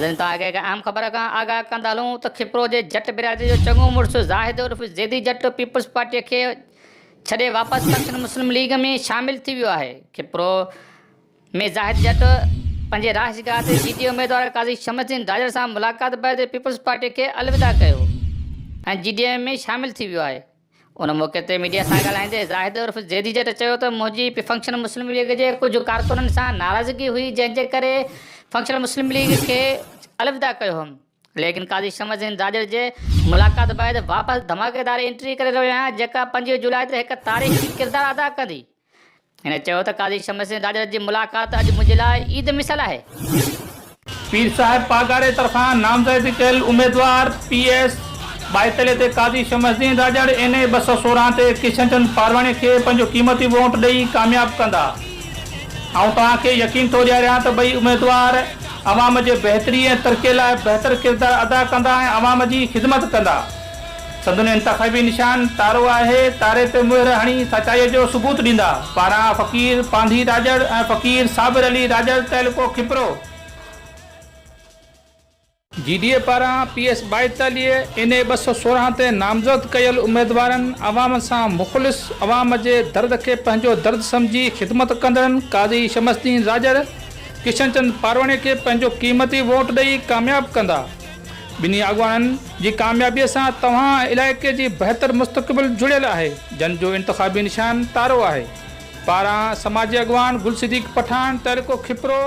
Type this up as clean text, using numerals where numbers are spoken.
नाज़रीन तव्हां खे अहम ख़बर खां आगाह कंदा हलूं त खिपरो जे जट बिरादरी जो चङो मुड़ुसु ज़ाहिद उर्फ़ ज़ैदी जट पीपल्स पार्टीअ खे छॾे वापसि फंक्शन मुस्लिम लीग में शामिल थी वियो आहे। खिपरो में ज़ाहिद जट पंहिंजे राहगाह ते GDA उम्मीदवार काज़ी शमसुद्दीन राजड़ सां मुलाक़ात बैदि पीपल्स पार्टीअ खे अलविदा कयो ऐं GDA में शामिल थी वियो आहे। उन मौक़े ते मीडिया सां ॻाल्हाईंदे ज़ाहिद उर्फ़ ज़ैदी जट चयो त मुंहिंजी फंक्शन मुस्लिम लीग जे कुझु कारकुननि सां नाराज़गी हुई, जंहिंजे करे फंक्शन मुस्लिम लीग खे अलविदा कयो हुउमि, लेकिन काज़ी शमसुद्दीन राजड़ जे मुलाक़ात बैदि वापसि धमाकेदार एंट्री करे रहियो आहियां, जेका 5 जुलाई ते हिकु तारीख़ी किरदारु अदा कंदी। हिन चयो त काज़ी शमसुद्दीन राजड़ जी मुलाक़ात अॼु मुंहिंजे लाइ ईद मिसल आहे। पीर साहिब पागारे तरफ़ां नामज़द कयल उम्मीदवार PS 42 ते काज़ी शमसुद्दीन राजड़ NA 216 ते किशन चंद पारवाणी खे पंहिंजो क़ीमती वोट ॾेई कामयाब कंदा। ऐं तव्हांखे यकीन थो ॾियारियां त ॿई उम्मीदवार अवाम जे बहितरी ऐं तरक़ीअ लाइ बहितर किरदारु अदा कंदा ऐं अवाम जी ख़िदमत कंदा। संदन इंतख़ाबी निशान तारो आहे, तारे ते मुहर हणी सचाईअ जो सबूत ॾींदा। पारां फ़क़ीर पांधी राजड़ ऐं फ़क़ीर साबिर अली राजड़ तहलको खिपरो। GDA पारां PS 42 NA 216 ते नामज़द कयल उम्मीदवारनि अवाम सां मुख़लिस, अवाम जे दर्द खे पंहिंजो दर्द सम्झी ख़िदमत कंदड़नि काज़ी शमसुद्दीन राजड़ किशन चंद पारवाणी खे पंहिंजो क़ीमती वोट ॾेई कामयाब कंदा। ॿिन्ही अॻवाननि जी कामयाबीअ सां तव्हां इलाइक़े जी बहितर मुस्तक़बिल जुड़ियल आहे, जन जो इंतख़ाबी निशान तारो आहे। पारां समाजी अॻवान गुल सिद्दीक़ पठान तहलको खिपरो।